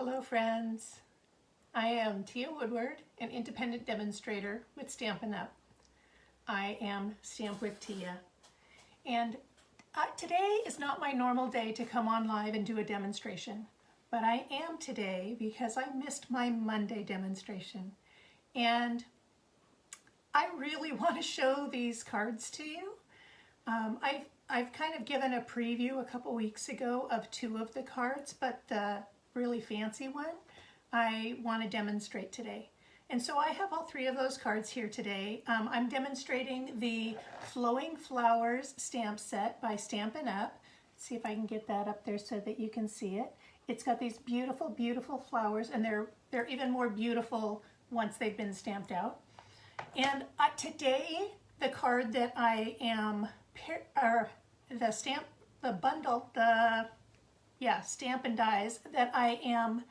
Hello friends, I am Teah Woodward, an independent demonstrator with Stampin' Up. I am Stamp with Teah, and today is not my normal day to come on live and do a demonstration, but I am today because I missed my Monday demonstration, and I really want to show these cards to you. I've kind of given a preview a couple weeks ago of two of the cards, but the really fancy one I want to demonstrate today. And so I have all three of those cards here today. I'm demonstrating the Flowing Flowers stamp set by Stampin' Up. Let's see if I can get that up there so that you can see it. It's got these beautiful, beautiful flowers, and they're even more beautiful once they've been stamped out. And today, the card that I am, Stampin' Dies that I am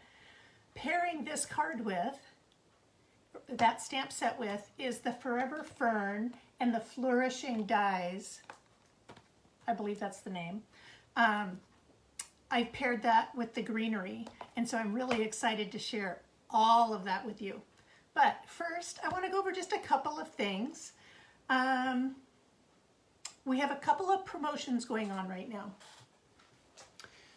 pairing this card with, that stamp set with, is the Forever Fern and the Flourishing Dies. I believe that's the name. I've paired that with the greenery, and so I'm really excited to share all of that with you. But first, I want to go over just a couple of things. We have a couple of promotions going on right now.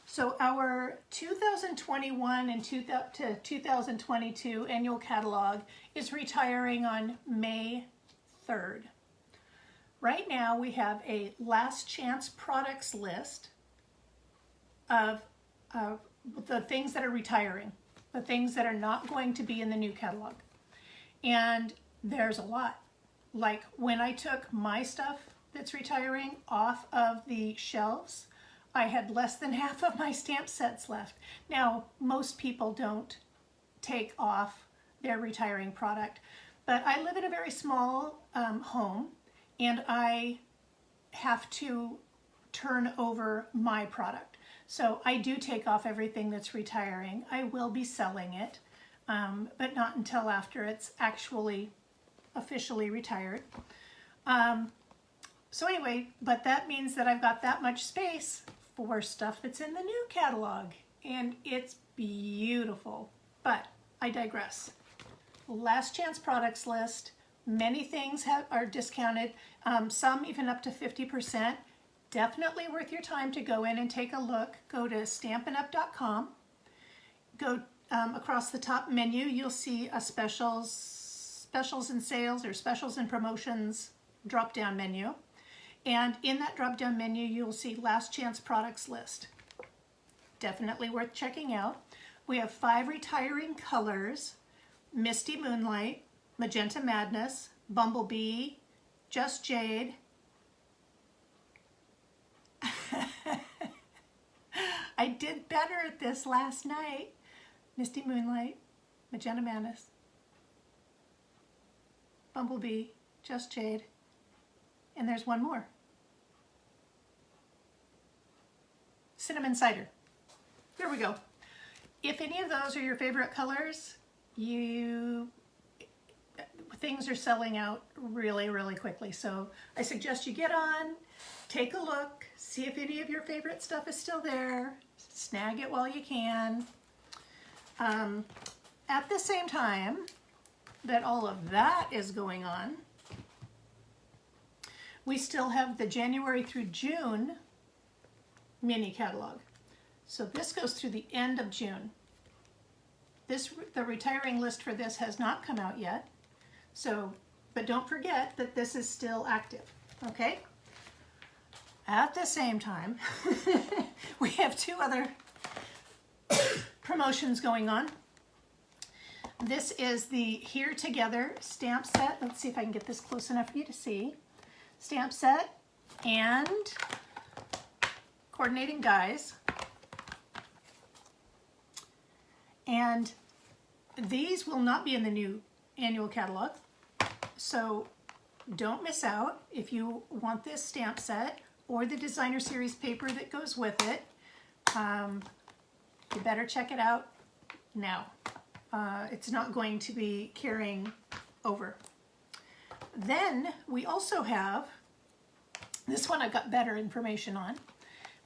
So our 2021 and 2022 annual catalog is retiring on May 3rd. Right now we have a last chance products list of the things that are retiring, the things that are not going to be in the new catalog. And there's a lot. Like when I took my stuff that's retiring off of the shelves, I had less than half of my stamp sets left. Now, most people don't take off their retiring product, but I live in a very small home, and I have to turn over my product. So I do take off everything that's retiring. I will be selling it, but not until after it's actually officially retired. So anyway, but that means that I've got that much space for stuff that's in the new catalog, and it's beautiful. But I digress. Last chance products list. Many things are discounted, some even up to 50%. Definitely worth your time to go in and take a look. Go to stampinup.com. Go across the top menu, you'll see a specials and sales, or specials and promotions drop-down menu. And in that drop-down menu, you'll see last chance products list. Definitely worth checking out. We have 5 retiring colors: Misty Moonlight, Magenta Madness, Bumblebee, Just Jade. I did better at this last night. Misty Moonlight, Magenta Madness, Bumblebee, Just Jade, and there's one more. Cinnamon Cider. There we go. If any of those are your favorite colors, things are selling out really, really quickly. So I suggest you get on, take a look, see if any of your favorite stuff is still there, snag it while you can. At the same time that all of that is going on, we still have the January through June mini catalog. So this goes through the end of June. The retiring list for this has not come out yet. So, but don't forget that this is still active, okay? At the same time, we have 2 other promotions going on. This is the Here Together stamp set. Let's see if I can get this close enough for you to see. Stamp set and coordinating dies. And these will not be in the new annual catalog, so don't miss out. If you want this stamp set or the designer series paper that goes with it, you better check it out now. It's not going to be carrying over. Then we also have, this one I've got better information on.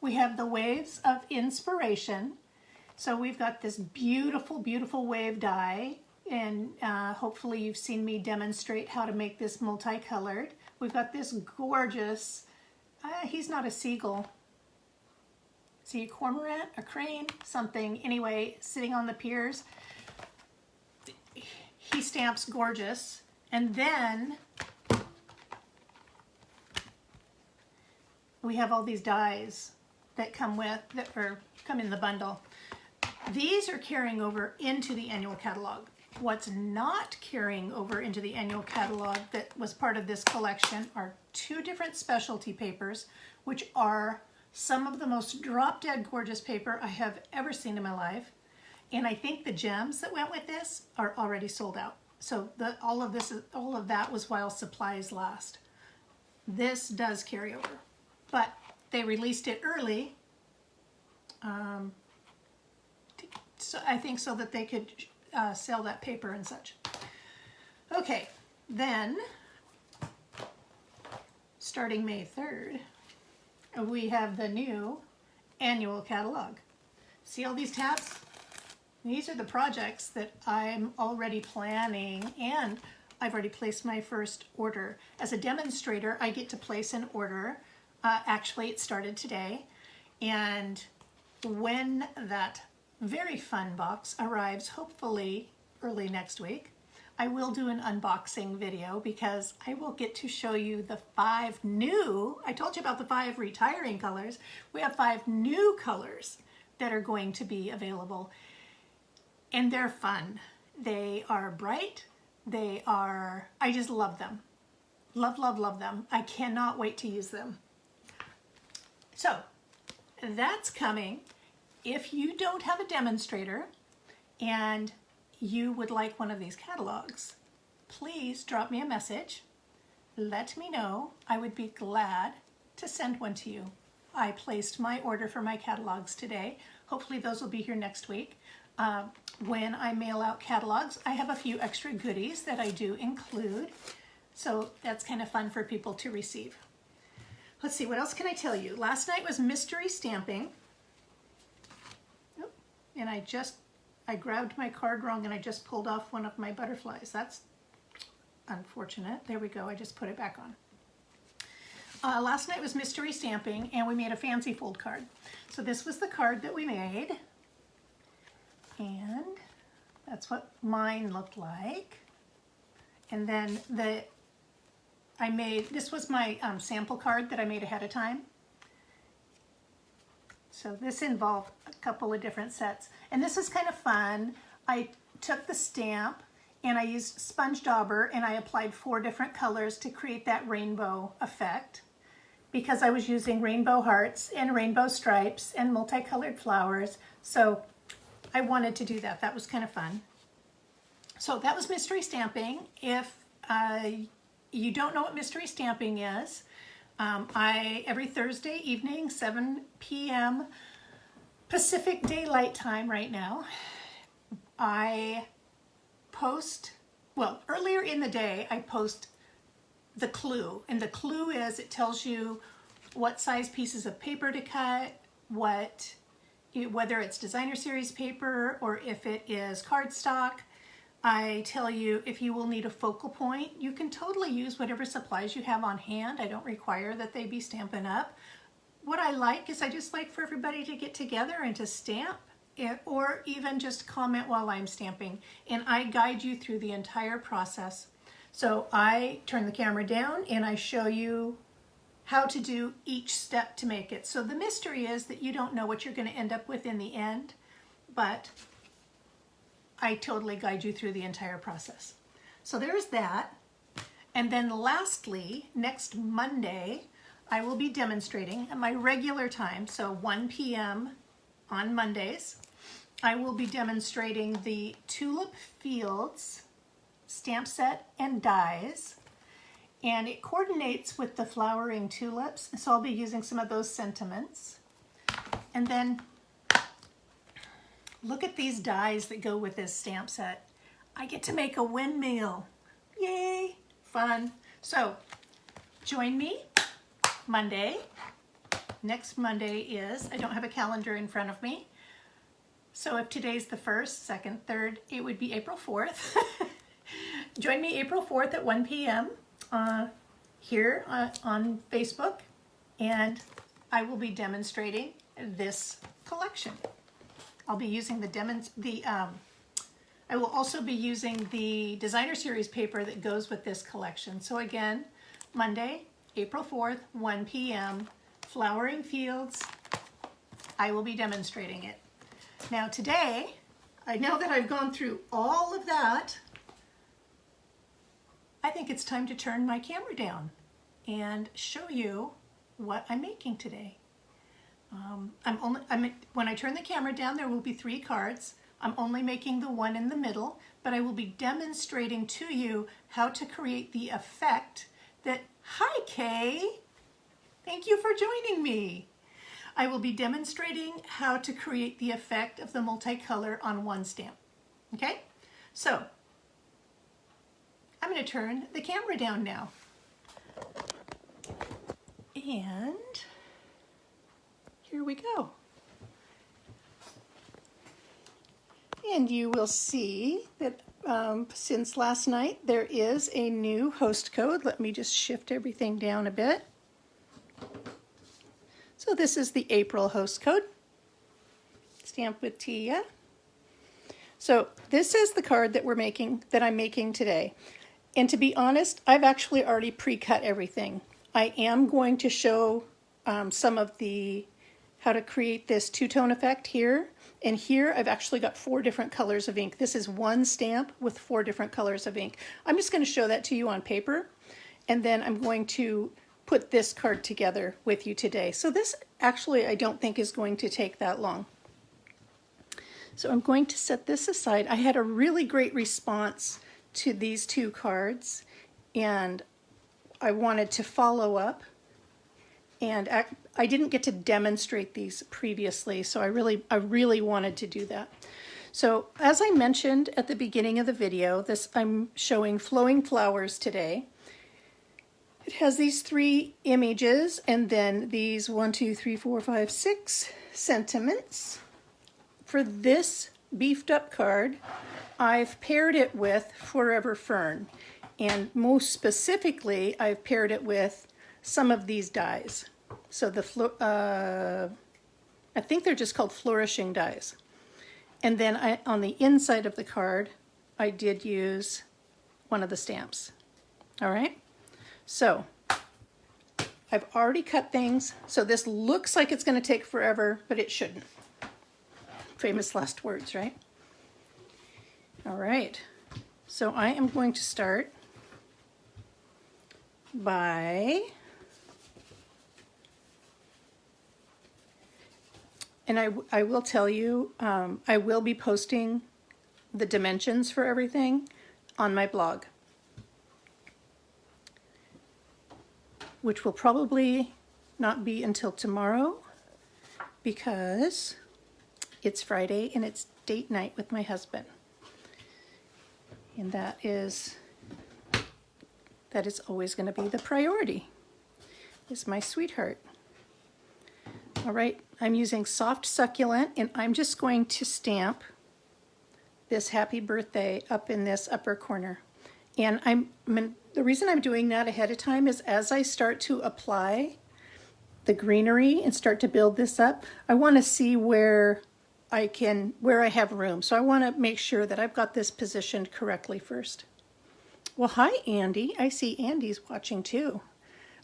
We have the Waves of Inspiration, So we've got this beautiful, beautiful wave die, and hopefully you've seen me demonstrate how to make this multicolored. We've got this gorgeous, he's not a seagull. Is he a cormorant, a crane, something? Anyway, sitting on the piers. He stamps gorgeous. And then we have all these dies that come in the bundle. These are carrying over into the annual catalog. What's not carrying over into the annual catalog that was part of this collection are 2 different specialty papers, which are some of the most drop-dead gorgeous paper I have ever seen in my life. And I think the gems that went with this are already sold out. So all of that was while supplies last. This does carry over, but they released it early. So I think so that they could sell that paper and such. Okay, then starting May 3rd, we have the new annual catalog. See all these tabs? These are the projects that I'm already planning, and I've already placed my first order. As a demonstrator, I get to place an order. Actually, it started today, and when that very fun box arrives, hopefully early next week, I will do an unboxing video because I will get to show you the 5 new, I told you about the 5 retiring colors. We have 5 new colors that are going to be available, and they're fun. They are bright. I just love them. Love, love, love them. I cannot wait to use them. So that's coming. If you don't have a demonstrator and you would like one of these catalogs, please drop me a message. Let me know. I would be glad to send one to you. I placed my order for my catalogs today. Hopefully those will be here next week. When I mail out catalogs, I have a few extra goodies that I do include. So that's kind of fun for people to receive. Let's see, what else can I tell you? Last night was mystery stamping. And I grabbed my card wrong and I just pulled off one of my butterflies. That's unfortunate. There we go, I just put it back on. Last night was mystery stamping and we made a fancy fold card. So this was the card that we made. And that's what mine looked like. And then this was my sample card that I made ahead of time. So this involved a couple of different sets. And this is kind of fun. I took the stamp and I used sponge dauber and I applied 4 different colors to create that rainbow effect, because I was using rainbow hearts and rainbow stripes and multicolored flowers. So I wanted to do that. That was kind of fun. So that was mystery stamping. If you don't know what mystery stamping is, every Thursday evening, 7 p.m. Pacific Daylight Time right now, I post, well, earlier in the day, I post the clue. And the clue is, it tells you what size pieces of paper to cut, whether it's designer series paper or if it is cardstock. I tell you if you will need a focal point. You can totally use whatever supplies you have on hand. I don't require that they be Stampin' Up. What I like is I just like for everybody to get together and to stamp, or even just comment while I'm stamping. And I guide you through the entire process. So I turn the camera down and I show you how to do each step to make it. So the mystery is that you don't know what you're going to end up with in the end, but I totally guide you through the entire process. So there's that. And then lastly, next Monday, I will be demonstrating at my regular time, so 1 p.m. on Mondays. I will be demonstrating the Tulip Fields stamp set and dies. And it coordinates with the flowering tulips, so I'll be using some of those sentiments. And then look at these dies that go with this stamp set. I get to make a windmill. Yay, fun. So join me Monday. Next Monday is, I don't have a calendar in front of me, So if today's the 1st, 2nd, 3rd, it would be April 4th. Join me April 4th at 1 p.m. Here on Facebook, and I will be demonstrating this collection. I'll be using I will also be using the designer series paper that goes with this collection. So again, Monday, April 4th, 1 p.m., Flowering Fields. I will be demonstrating it. Now today, now that I've gone through all of that, I think it's time to turn my camera down and show you what I'm making today. When I turn the camera down, there will be 3 cards. I'm only making the one in the middle, but I will be demonstrating to you how to create the effect that, hi Kay, thank you for joining me. I will be demonstrating how to create the effect of the multicolor on one stamp. Okay, so I'm going to turn the camera down now. And here we go. And you will see that since last night there is a new host code. Let me just shift everything down a bit. So this is the April host code, stamped with Teah. So this is the card that I'm making today. And to be honest, I've actually already pre-cut everything. I am going to show some of how to create this two-tone effect here. And here I've actually got 4 different colors of ink. This is one stamp with 4 different colors of ink. I'm just going to show that to you on paper, and then I'm going to put this card together with you today. So this actually I don't think is going to take that long. So I'm going to set this aside. I had a really great response to these 2 cards, and I wanted to follow up, and I didn't get to demonstrate these previously, so I really wanted to do that. So as I mentioned at the beginning of the video, I'm showing Flowing Flowers today. It has these 3 images and then these 1, 2, 3, 4, 5, 6 sentiments. For this beefed up card, I've paired it with Forever Fern, and most specifically I've paired it with some of these dies. So I think they're just called Flourishing dies. And then on the inside of the card, I did use one of the stamps. All right, so I've already cut things. So this looks like it's going to take forever, but it shouldn't. Famous last words, right? All right, so I am going to start by, and I will tell you, I will be posting the dimensions for everything on my blog, which will probably not be until tomorrow because it's Friday and it's date night with my husband. And that is always going to be the priority, is my sweetheart. All right, I'm using Soft Succulent, and I'm just going to stamp this happy birthday up in this upper corner. And the reason I'm doing that ahead of time is as I start to apply the greenery and start to build this up, I want to see where I have room. So I want to make sure that I've got this positioned correctly first. Well, hi, Andy. I see Andy's watching too.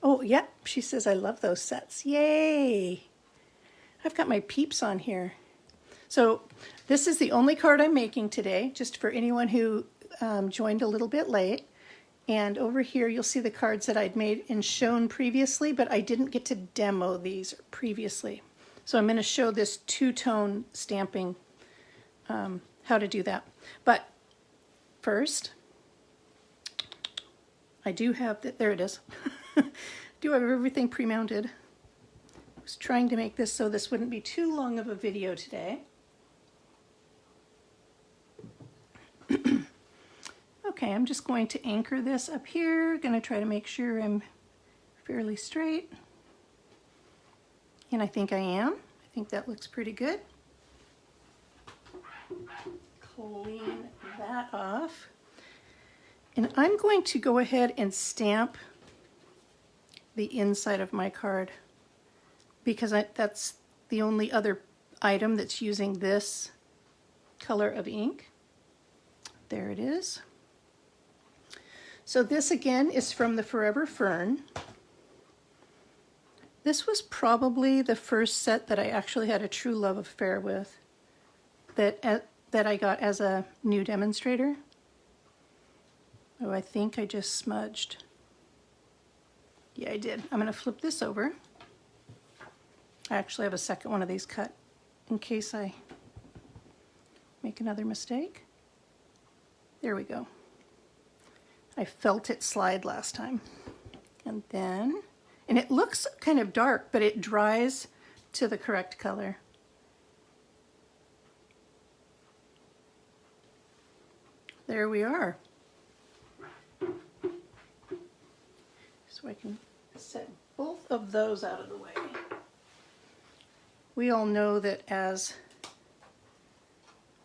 Oh, yeah, she says, I love those sets. Yay! I've got my peeps on here. So this is the only card I'm making today, just for anyone who joined a little bit late. And over here, you'll see the cards that I'd made and shown previously, but I didn't get to demo these previously. So I'm going to show this two-tone stamping, how to do that. But first, I do have, there it is. Do have everything pre-mounted. I was trying to make this so this wouldn't be too long of a video today. Okay, I'm just going to anchor this up here. Going to try to make sure I'm fairly straight. And I think I am. I think that looks pretty good. clean that off. And I'm going to go ahead and stamp the inside of my card because that's the only other item that's using this color of ink. There it is. So this again is from the Forever Fern. This was probably the first set that I actually had a true love affair with that I got as a new demonstrator. Oh, I think I just smudged. Yeah, I did. I'm going to flip this over. I actually have a second one of these cut in case I make another mistake. There we go. I felt it slide last time. And it looks kind of dark, but it dries to the correct color. There we are. So I can set both of those out of the way. We all know that as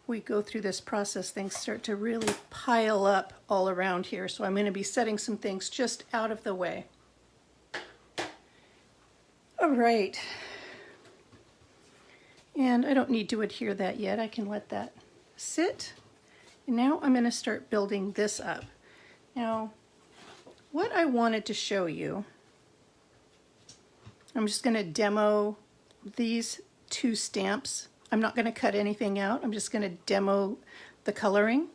we go through this process, things start to really pile up all around here. So I'm going to be setting some things just out of the way. All right. And I don't need to adhere that yet. I can let that sit. And now I'm going to start building this up. Now, what I wanted to show you, I'm just going to demo these two stamps. I'm not going to cut anything out. I'm just going to demo the coloring.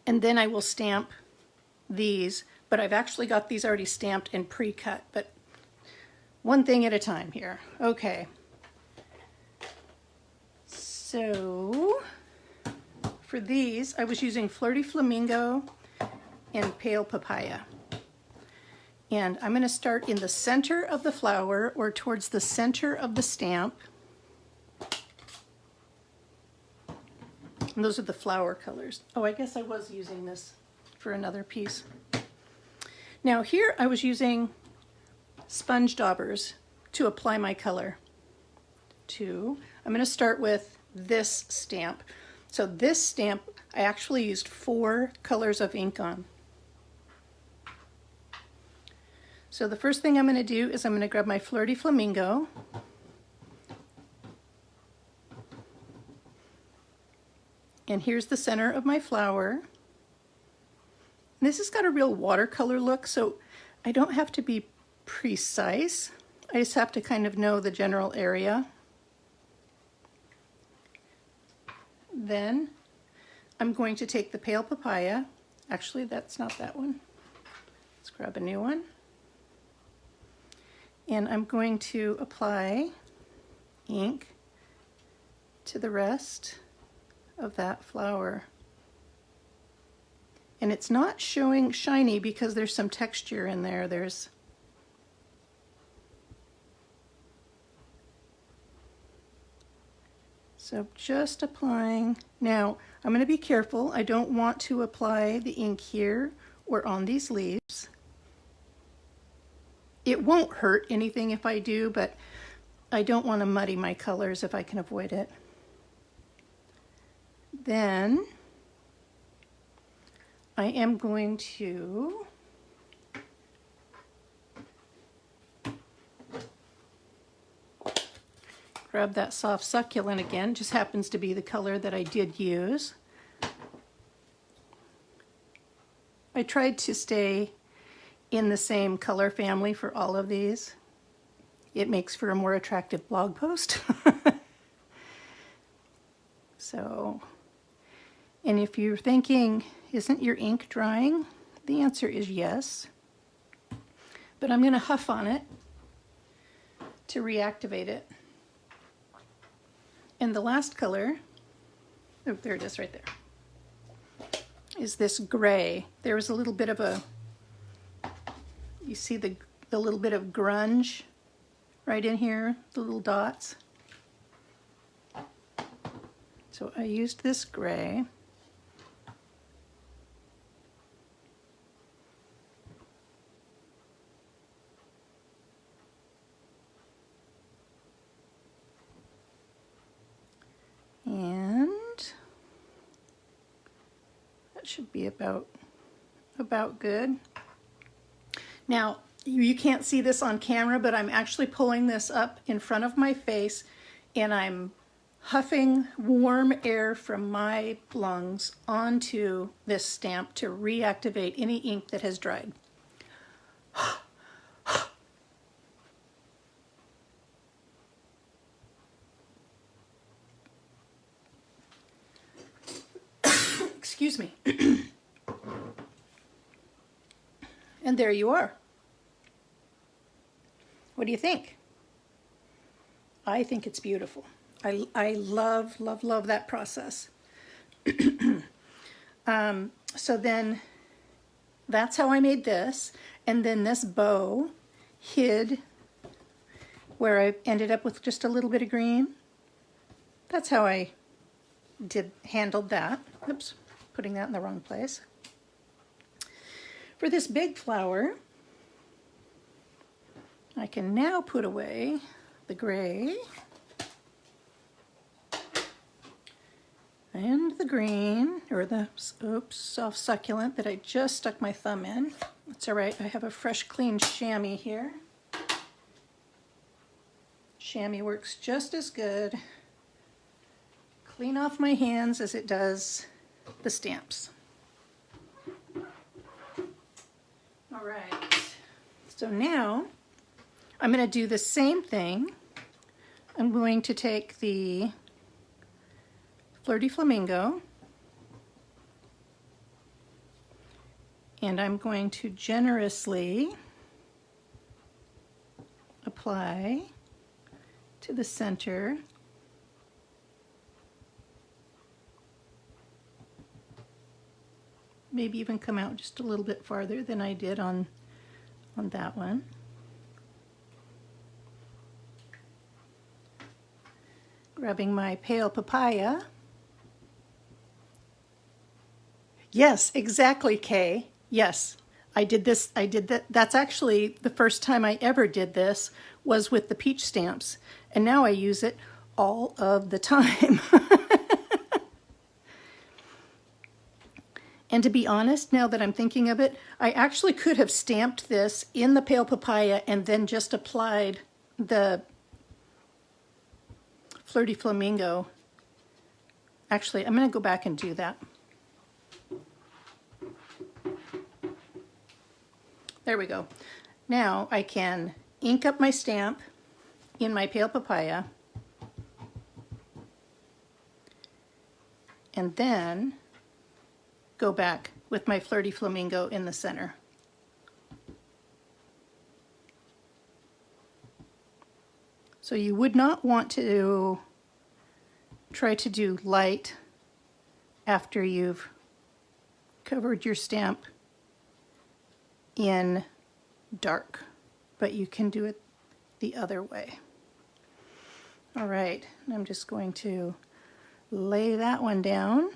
And then I will stamp these, but I've actually got these already stamped and pre-cut, but one thing at a time here. Okay. So for these, I was using Flirty Flamingo and Pale Papaya. And I'm going to start in the center of the flower or towards the center of the stamp. And those are the flower colors. Oh, I guess I was using this for another piece. Now here I was using sponge daubers to apply my color to. I'm going to start with this stamp. So this stamp I actually used 4 colors of ink on. So the first thing I'm going to do is I'm going to grab my Flirty Flamingo. And here's the center of my flower. And this has got a real watercolor look, so I don't have to be precise. I just have to kind of know the general area. Then I'm going to take the Pale Papaya. Actually, that's not that one. Let's grab a new one. And I'm going to apply ink to the rest of that flower. And it's not showing shiny because there's some texture in there. So just applying. Now, I'm going to be careful. I don't want to apply the ink here or on these leaves. It won't hurt anything if I do, but I don't want to muddy my colors if I can avoid it. Then I am going to grab that soft succulent again. Just happens to be the color that I did use. I tried to stay in the same color family for all of these. It makes for a more attractive blog post. So, and if you're thinking, isn't your ink drying? The answer is yes. But I'm going to huff on it to reactivate it. And the last color, oh, there it is right there, is this gray. There was a little bit of a, you see the little bit of grunge right in here, the little dots. So I used this gray. And That should be about good. Now, you can't see this on camera, but I'm actually pulling this up in front of my face and I'm huffing warm air from my lungs onto this stamp to reactivate any ink that has dried. Excuse me. And there you are. What do you think? I think it's beautiful. I love, love, love that process. So then that's how I made this. And then this bow hid where I ended up with just a little bit of green. That's how I handled that. Oops, putting that in the wrong place. For this big flower, I can now put away the gray and the green, or the soft succulent that I just stuck my thumb in. That's all right, I have a fresh clean chamois here. Chamois works just as good. Clean off my hands as it does the stamps. All right, so now I'm going to do the same thing. I'm going to take the Flirty Flamingo and I'm going to generously apply to the center. Maybe even come out just a little bit farther than I did on that one. Grabbing my pale papaya. Yes, exactly, Kay. Yes, I did this. I did that. That's actually the first time I ever did this was with the peach stamps. And now I use it all of the time. And to be honest, now that I'm thinking of it, I actually could have stamped this in the pale papaya and then just applied the Flirty Flamingo. Actually, I'm going to go back and do that. There we go. Now I can ink up my stamp in my pale papaya and then go back with my Flirty Flamingo in the center. So you would not want to try to do light after you've covered your stamp in dark, but you can do it the other way. All right, I'm just going to lay that one down.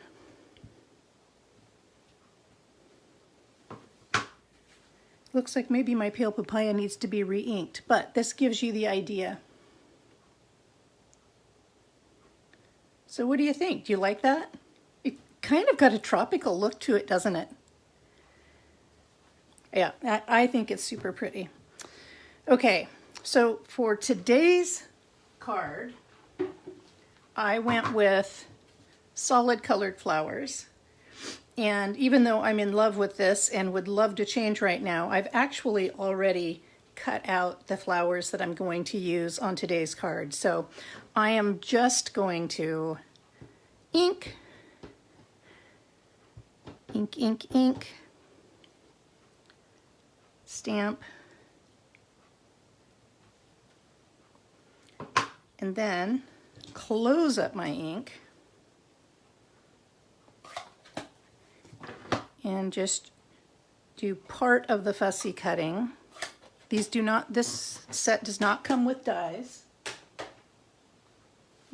Looks like maybe my pale papaya needs to be re-inked, but this gives you the idea. So what do you think? Do you like that? It kind of got a tropical look to it, doesn't it? Yeah, I think it's super pretty. Okay, so for today's card, I went with solid colored flowers. And even though I'm in love with this and would love to change right now, I've actually already cut out the flowers that I'm going to use on today's card. So I am just going to ink, ink, ink, ink, stamp, and then close up my ink and just do part of the fussy cutting. This set does not come with dies.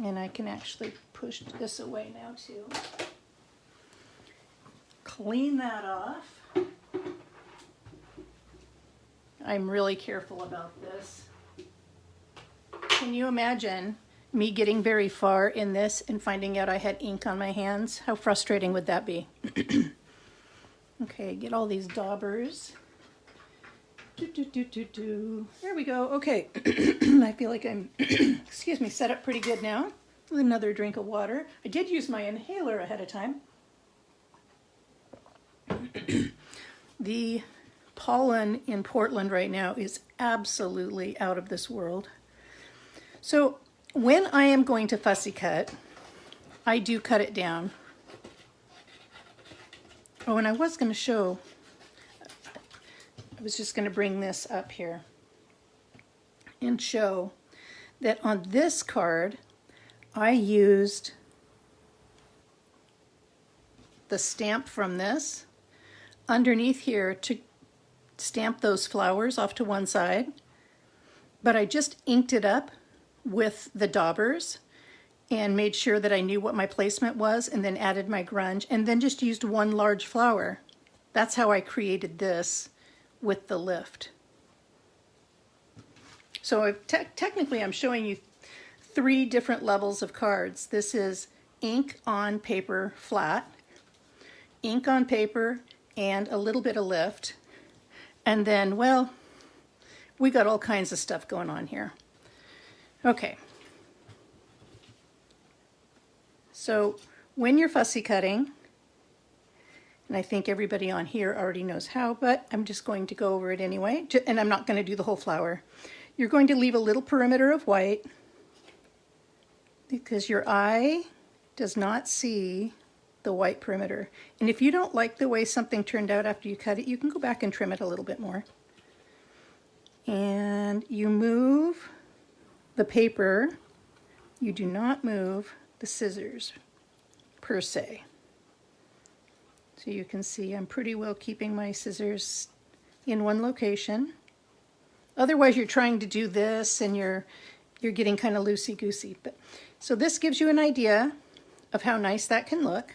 And I can actually push this away now too. Clean that off. I'm really careful about this. Can you imagine me getting very far in this and finding out I had ink on my hands? How frustrating would that be? Okay, get all these daubers. There we go. Okay, I feel like I'm, excuse me, set up pretty good now. With another drink of water. I did use my inhaler ahead of time. The pollen in Portland right now is absolutely out of this world. So when I am going to fussy cut, I do cut it down. Oh, and I was going to show, I was just going to bring this up here and show that on this card, I used the stamp from this underneath here to stamp those flowers off to one side, but I just inked it up with the daubers and made sure that I knew what my placement was, and then added my grunge, and then just used one large flower. That's how I created this with the lift. So technically I'm showing you 3 different levels of cards. This is ink on paper flat, ink on paper, and a little bit of lift. And then, well, we got all kinds of stuff going on here. Okay. So when you're fussy cutting, and I think everybody on here already knows how, but I'm just going to go over it anyway, and I'm not going to do the whole flower. You're going to leave a little perimeter of white because your eye does not see the white perimeter. And if you don't like the way something turned out after you cut it, you can go back and trim it a little bit more. And you move the paper, you do not move the scissors per se. So you can see I'm pretty well keeping my scissors in one location. Otherwise you're trying to do this and you're getting kind of loosey-goosey. But so this gives you an idea of how nice that can look.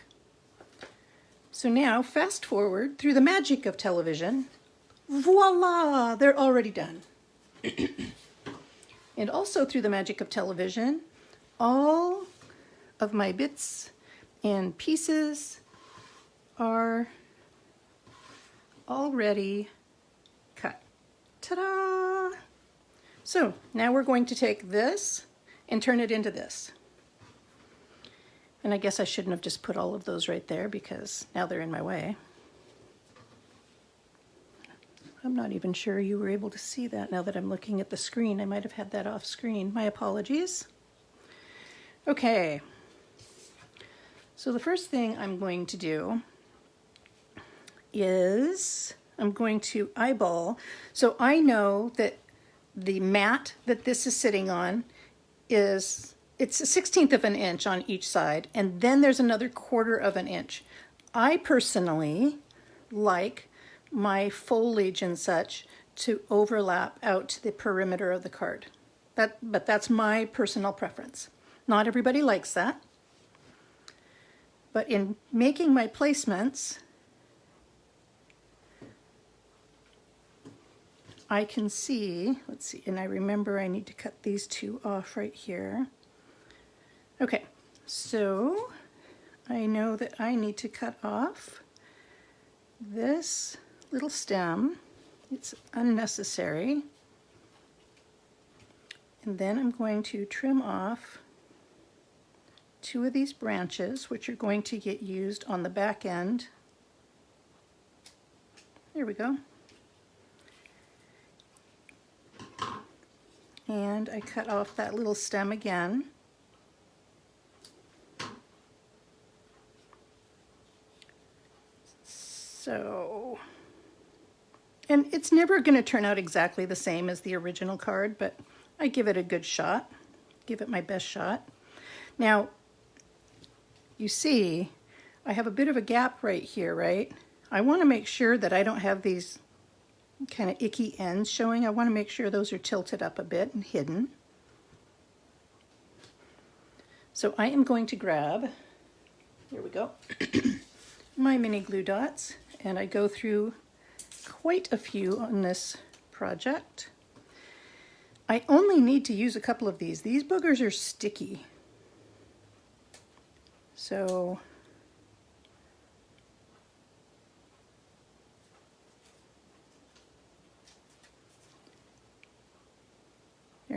So now fast forward through the magic of television. Voila, they're already done. And also through the magic of television, all of my bits and pieces are already cut. Ta-da! So now we're going to take this and turn it into this. And I guess I shouldn't have just put all of those right there because now they're in my way. I'm not even sure you were able to see that now that I'm looking at the screen. I might have had that off screen. My apologies. Okay. So the first thing I'm going to do is I'm going to eyeball. So I know that the mat that this is sitting on it's a 1/16 of an inch on each side, and then there's another 1/4 of an inch. I personally like my foliage and such to overlap out to the perimeter of the card. But that's my personal preference. Not everybody likes that. But in making my placements, I can see, let's see, and I remember I need to cut these 2 off right here. Okay, so I know that I need to cut off this little stem. It's unnecessary. And then I'm going to trim off 2 of these branches, which are going to get used on the back end. There we go. And I cut off that little stem again. So, and it's never going to turn out exactly the same as the original card, but I give it a good shot, give it my best shot. Now, you see, I have a bit of a gap right here, right? I want to make sure that I don't have these kind of icky ends showing. I want to make sure those are tilted up a bit and hidden. So I am going to grab, here we go, my mini glue dots, and I go through quite a few on this project. I only need to use a couple of these. These boogers are sticky. So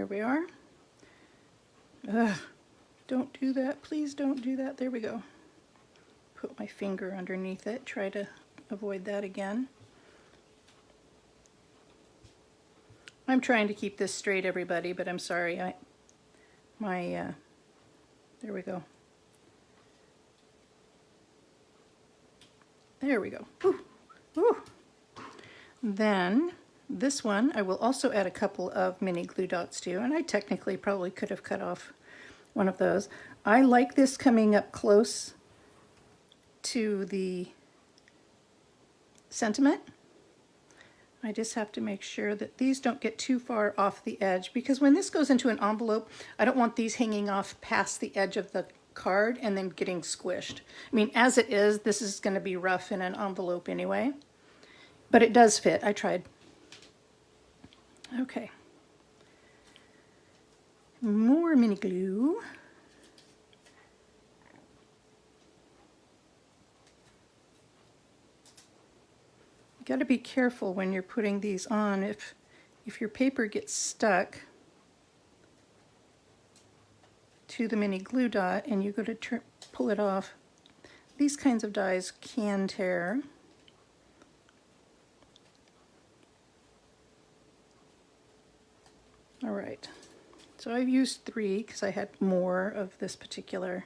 There we are. Ugh, don't do that. Please don't do that. There we go. Put my finger underneath it. Try to avoid that again. I'm trying to keep this straight, everybody, but I'm sorry. There we go. There we go. Whew. Whew. Then this one, I will also add a couple of mini glue dots to, and I technically probably could have cut off one of those. I like this coming up close to the sentiment. I just have to make sure that these don't get too far off the edge, because when this goes into an envelope, I don't want these hanging off past the edge of the card and then getting squished. I mean, as it is, this is going to be rough in an envelope anyway, but it does fit. I tried. Okay. More mini glue. You got to be careful when you're putting these on. If your paper gets stuck to the mini glue dot and you go to pull it off, these kinds of dies can tear. All right, so I've used 3 because I had more of this particular,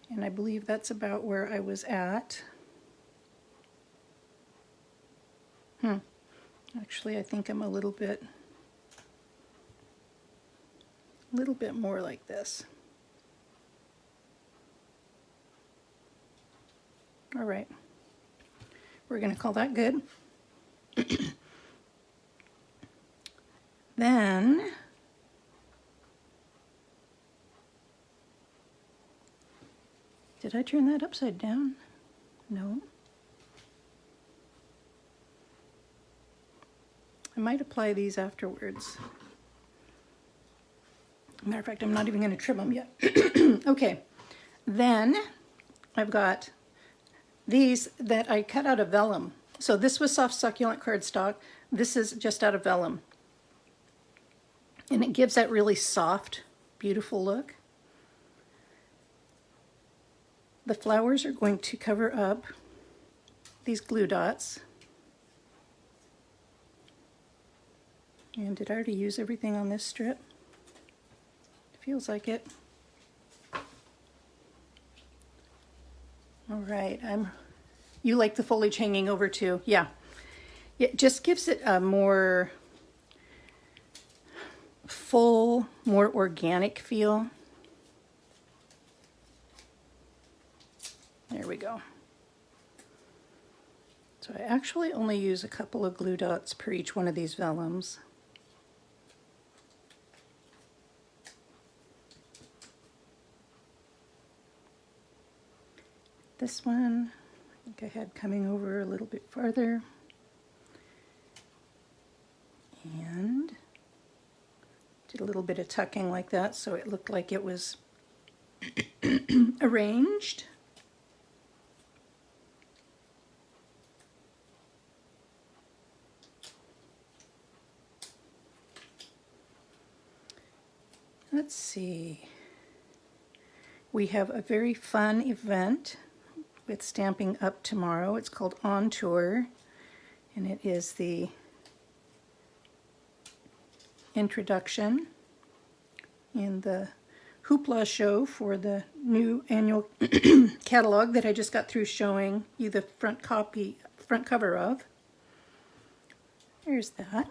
and I believe that's about where I was at. Actually, I think I'm a little bit more like this. All right, we're going to call that good. Then did I turn that upside down? No. I might apply these afterwards. Matter of fact, I'm not even going to trim them yet. Okay, then I've got these that I cut out of vellum. So this was soft succulent cardstock. This is just out of vellum. And it gives that really soft, beautiful look. The flowers are going to cover up these glue dots. And did I already use everything on this strip? Feels like it. All right, you like the foliage hanging over too? Yeah. It just gives it a more full, more organic feel. There we go. So I actually only use a couple of glue dots per each one of these vellums. This one, I think I had coming over a little bit farther. And did a little bit of tucking like that so it looked like it was arranged. Let's see. We have a very fun event with Stamping Up tomorrow. It's called On Tour, and it is the introduction and the hoopla show for the new annual catalog that I just got through showing you the front cover of. There's that.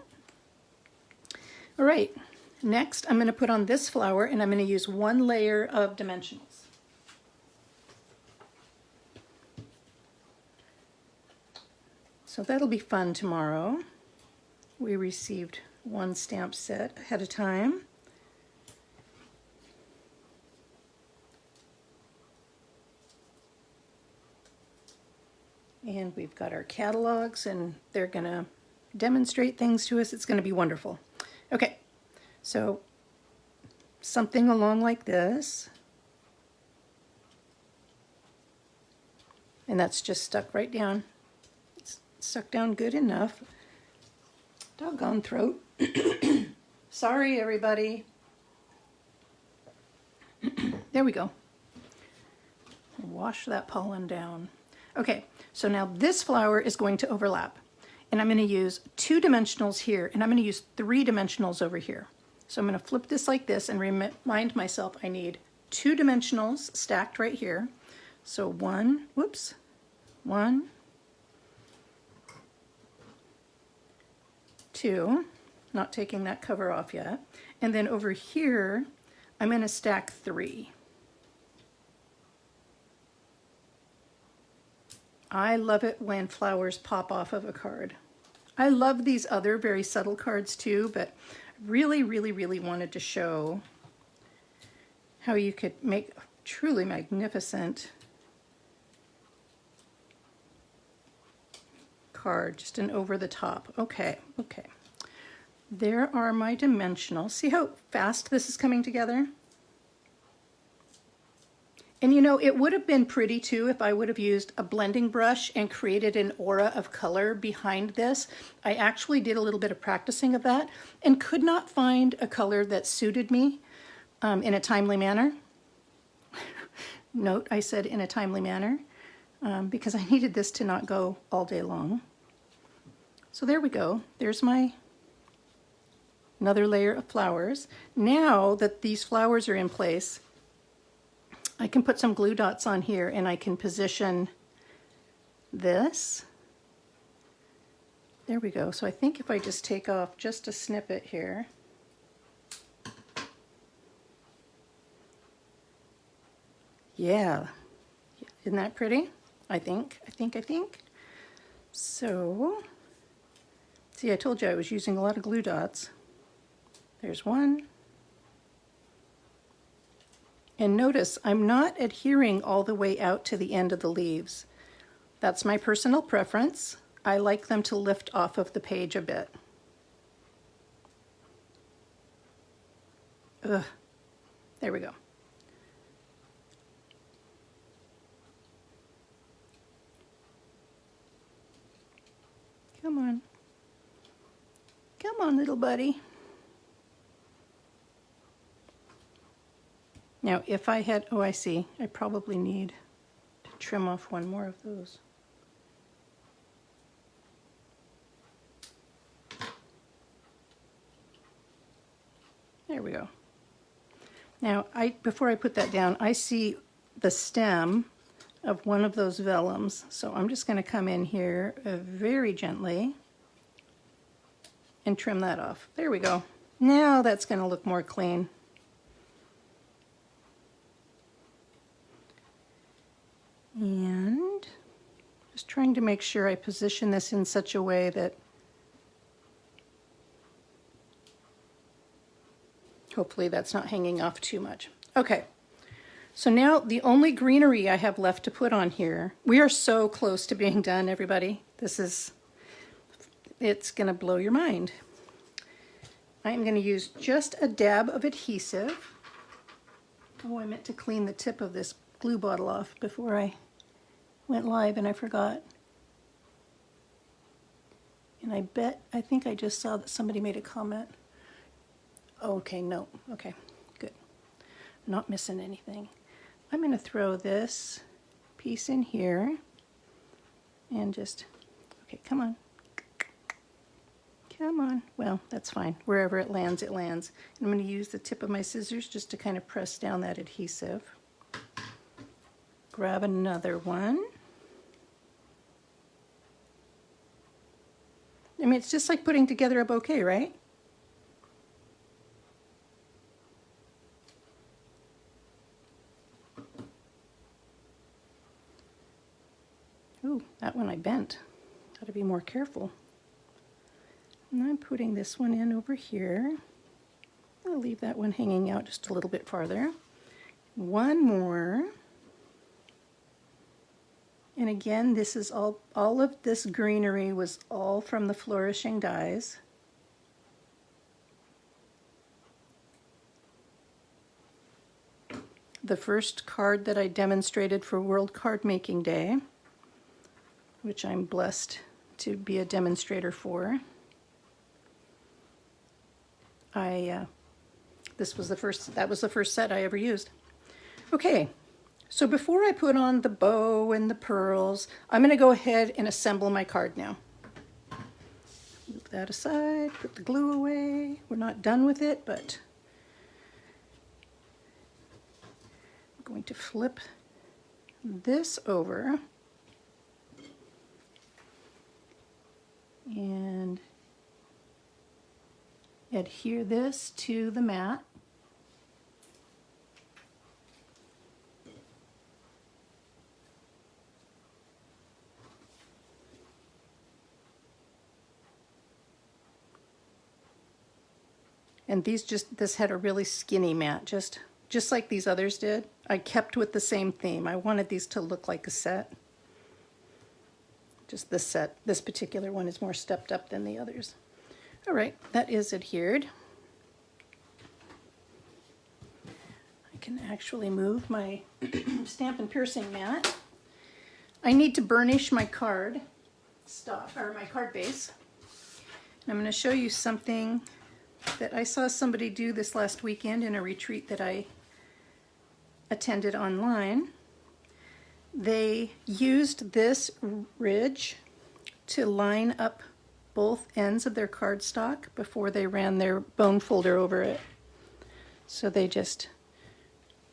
All right, next I'm going to put on this flower, and I'm going to use 1 layer of dimensionals. So that'll be fun tomorrow. We received 1 stamp set ahead of time. And we've got our catalogs, and they're going to demonstrate things to us. It's going to be wonderful. Okay, so something along like this. And that's just stuck right down. It's stuck down good enough. Doggone throat. Sorry, everybody. There we go. Wash that pollen down. Okay, so now this flower is going to overlap. And I'm going to use 2 dimensionals here, and I'm going to use 3 dimensionals over here. So I'm going to flip this like this and remind myself I need 2 dimensionals stacked right here. So 1, 2, not taking that cover off yet. And then over here, I'm going to stack 3. I love it when flowers pop off of a card. I love these other very subtle cards too, but really, really, really wanted to show how you could make a truly magnificent card, just an over the top. Okay. There are my dimensionals. See how fast this is coming together? And you know, it would have been pretty too if I would have used a blending brush and created an aura of color behind this. I actually did a little bit of practicing of that and could not find a color that suited me in a timely manner. Note, I said in a timely manner because I needed this to not go all day long. So there we go. There's my another layer of flowers. Now that these flowers are in place, I can put some glue dots on here and I can position this. There we go. So I think if I just take off just a snippet here. Yeah. Isn't that pretty? I think. So, see, I told you I was using a lot of glue dots. There's one. And notice I'm not adhering all the way out to the end of the leaves. That's my personal preference. I like them to lift off of the page a bit. Ugh. There we go. Come on. Come on, little buddy. Now, if I had, oh, I see, I probably need to trim off one more of those. There we go. Now, before I put that down, I see the stem of one of those vellums. So I'm just going to come in here very gently and trim that off. There we go. Now that's going to look more clean. And just trying to make sure I position this in such a way that hopefully that's not hanging off too much. Okay, so now the only greenery I have left to put on here, we are so close to being done, everybody. It's gonna blow your mind. I am gonna use just a dab of adhesive. Oh, I meant to clean the tip of this glue bottle off before I went live and I forgot. And I think I just saw that somebody made a comment. Okay, no, okay, good. Not missing anything. I'm going to throw this piece in here and just, okay, come on. Come on. Well, that's fine. Wherever it lands, it lands. And I'm going to use the tip of my scissors just to kind of press down that adhesive. Grab another one. I mean, it's just like putting together a bouquet, right? Ooh, that one I bent. Got to be more careful. And I'm putting this one in over here. I'll leave that one hanging out just a little bit farther. One more. And again, this is all of this greenery was all from the Flourishing dies. The first card that I demonstrated for World Card Making Day, which I'm blessed to be a demonstrator for. that was the first set I ever used. Okay, so before I put on the bow and the pearls, I'm going to go ahead and assemble my card now. Move that aside, put the glue away. We're not done with it, but I'm going to flip this over and adhere this to the mat. And this had a really skinny mat, just like these others did. I kept with the same theme. I wanted these to look like a set. Just this set, this particular one is more stepped up than the others. All right, that is adhered. I can actually move my Stampin' piercing mat. I need to burnish my card stock, or my card base. And I'm going to show you something that I saw somebody do this last weekend in a retreat that I attended online. They used this ridge to line up both ends of their cardstock before they ran their bone folder over it. So they just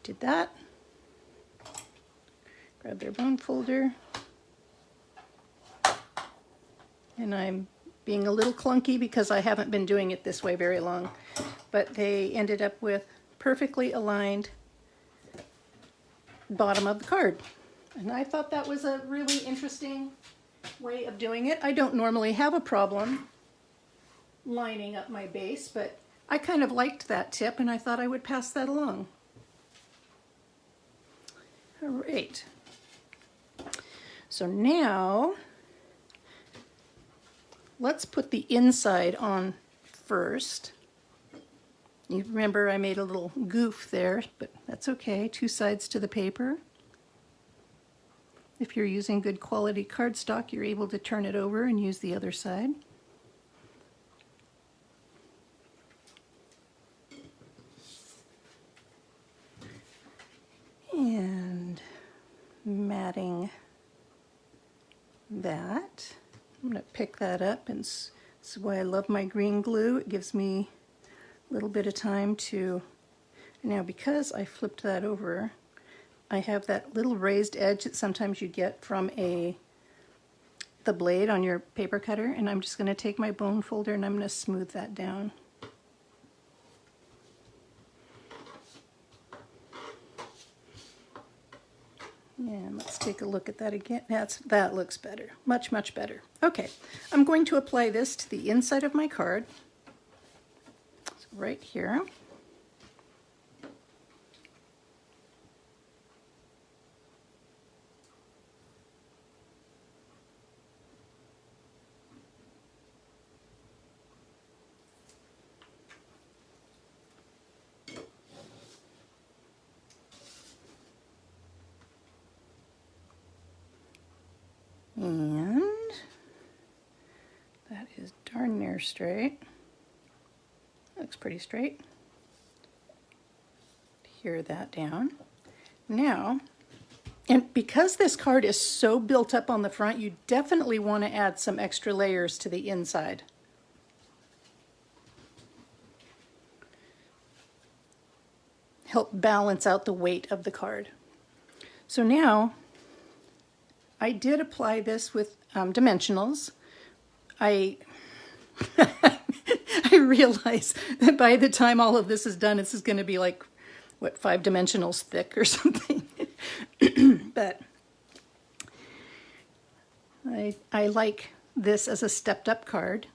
did that, grab their bone folder, and I'm being a little clunky because I haven't been doing it this way very long, but they ended up with perfectly aligned bottom of the card. And I thought that was a really interesting way of doing it. I don't normally have a problem lining up my base, but I kind of liked that tip and I thought I would pass that along. All right. So now let's put the inside on first. You remember I made a little goof there, but that's okay. 2 sides to the paper. If you're using good quality cardstock, you're able to turn it over and use the other side. And matting that. I'm going to pick that up, and this is why I love my green glue. It gives me a little bit of time to, now because I flipped that over, I have that little raised edge that sometimes you get from the blade on your paper cutter, and I'm just going to take my bone folder and I'm going to smooth that down. And let's take a look at that again. That looks better. Much, much better. Okay, I'm going to apply this to the inside of my card. So right here. And that is darn near straight. Looks pretty straight. Adhere that down. Now, and because this card is so built up on the front, you definitely want to add some extra layers to the inside. Help balance out the weight of the card. So now, I did apply this with dimensionals. I realize that by the time all of this is done, this is going to be like, what, 5 dimensionals thick or something. But I like this as a stepped up card.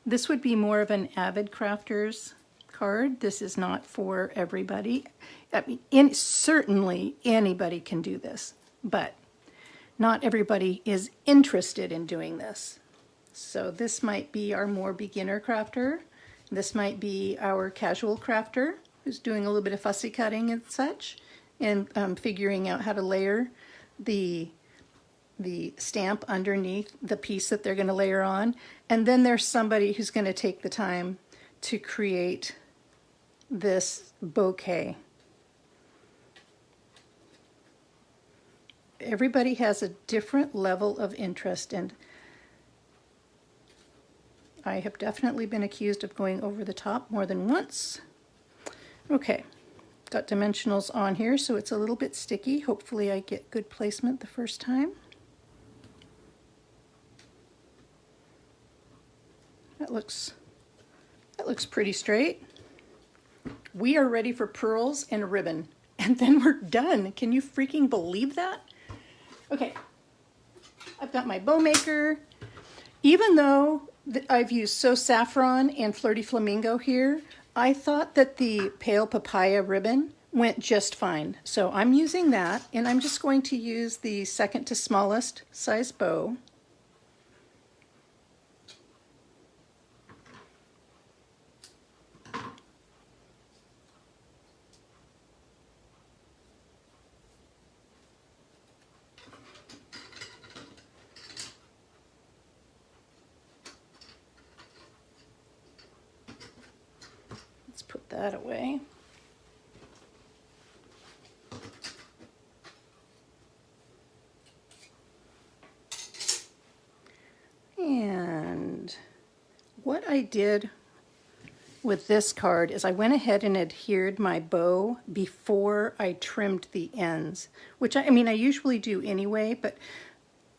This would be more of an avid crafter's card. This is not for everybody. I mean, certainly anybody can do this, but not everybody is interested in doing this. So this might be our more beginner crafter. This might be our casual crafter who's doing a little bit of fussy cutting and such, and figuring out how to layer the the stamp underneath the piece that they're going to layer on. And then there's somebody who's going to take the time to create this bouquet. Everybody has a different level of interest, and I have definitely been accused of going over the top more than once. Okay, got dimensionals on here, so it's a little bit sticky. Hopefully I get good placement the first time. That looks pretty straight. We are ready for pearls and ribbon, and then we're done. Can you freaking believe that? Okay, I've got my bow maker. Even though I've used So Saffron and Flirty Flamingo here, I thought that the Pale Papaya ribbon went just fine. So I'm using that, and I'm just going to use the second to smallest size bow. Put that away. And what I did with this card is I went ahead and adhered my bow before I trimmed the ends, which I mean I usually do anyway, but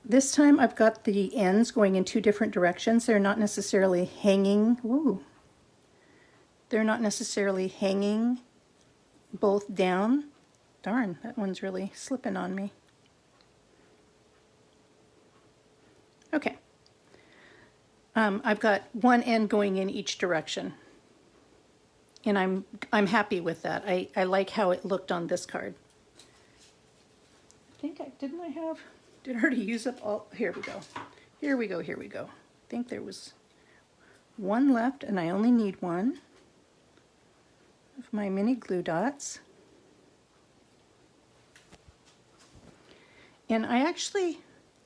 this time I've got the ends going in two different directions. They're not necessarily hanging. Ooh. They're not necessarily hanging both down. Darn, that one's really slipping on me. Okay. I've got one end going in each direction, and I'm happy with that. I like how it looked on this card. I think did I already use up all? Here we go. Here we go. Here we go. I think there was one left, and I only need one of my mini glue dots. And I actually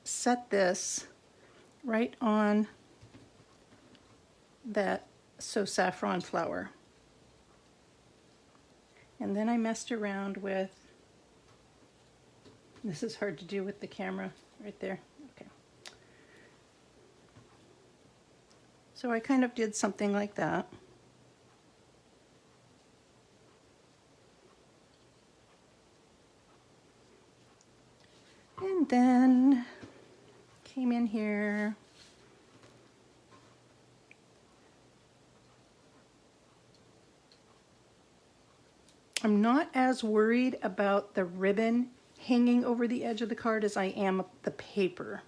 set this right on that So Saffron flower. And then I messed around with, this is hard to do with the camera right there. Okay. So I kind of did something like that. And then came in here. I'm not as worried about the ribbon hanging over the edge of the card as I am the paper.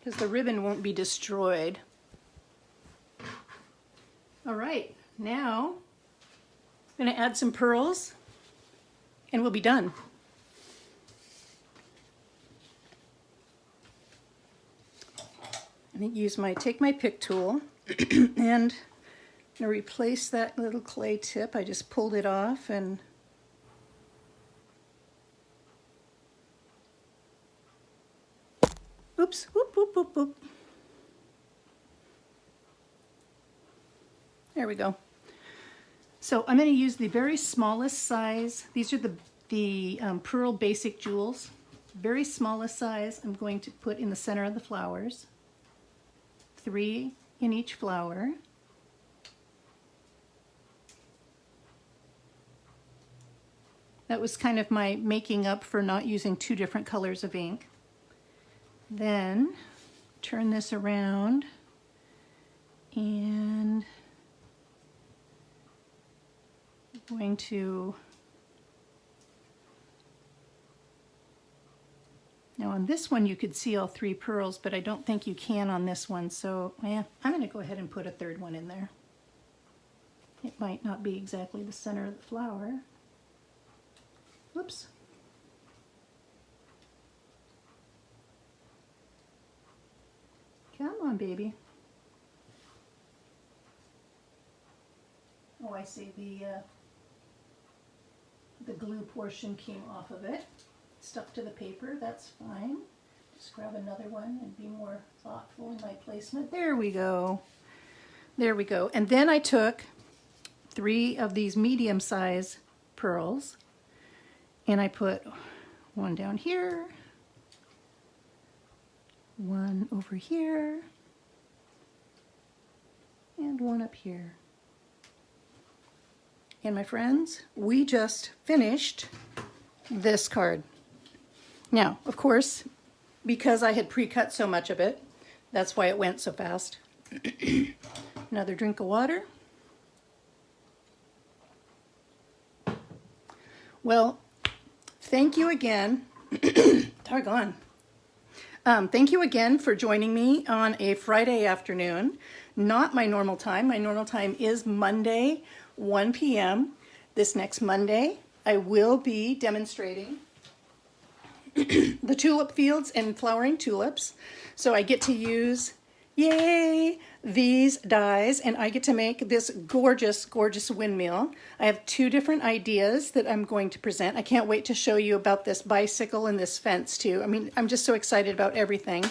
Because the ribbon won't be destroyed. All right, now I'm going to add some pearls and we'll be done. I'm going to take my pick tool and I'm going to replace that little clay tip. I just pulled it off and oops, whoop, whoop, whoop, whoop. There we go. So I'm going to use the very smallest size. These are the Pearl Basic Jewels. Very smallest size I'm going to put in the center of the flowers. 3 in each flower. That was kind of my making up for not using 2 different colors of ink. Then turn this around and I'm going to, now on this one you could see all 3 pearls, but I don't think you can on this one, so yeah, I'm going to go ahead and put a 3rd one in there. It might not be exactly the center of the flower. Whoops. Come on, baby. Oh, I I see the glue portion came off of it. Stuck to the paper, that's fine. Just grab another one and be more thoughtful in my placement. There we go. There we go. And then I took 3 of these medium-size pearls and I put one down here, one over here, and one up here. And my friends, we just finished this card. Now, of course, because I had pre-cut so much of it, that's why it went so fast. Another drink of water. Well, thank you again. Doggone. Thank you again for joining me on a Friday afternoon. Not my normal time. My normal time is Monday, 1 p.m. This next Monday, I will be demonstrating the tulip fields and flowering tulips. So I get to use, yay, these dies, and I get to make this gorgeous, gorgeous windmill. I have 2 different ideas that I'm going to present. I can't wait to show you about this bicycle and this fence too. I mean, I'm just so excited about everything.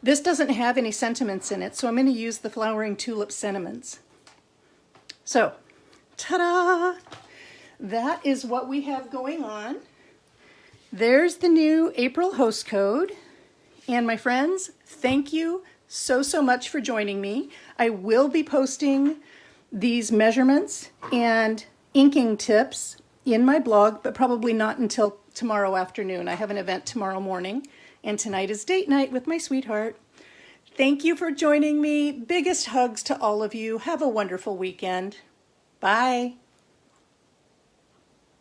This doesn't have any sentiments in it, so I'm going to use the flowering tulip sentiments. So, ta-da! That is what we have going on. There's the new April host code. And my friends, thank you so much for joining me. I will be posting these measurements and inking tips in my blog, but probably not until tomorrow afternoon. I have an event tomorrow morning, and tonight is date night with my sweetheart. Thank you for joining me. Biggest hugs to all of you. Have a wonderful weekend. Bye.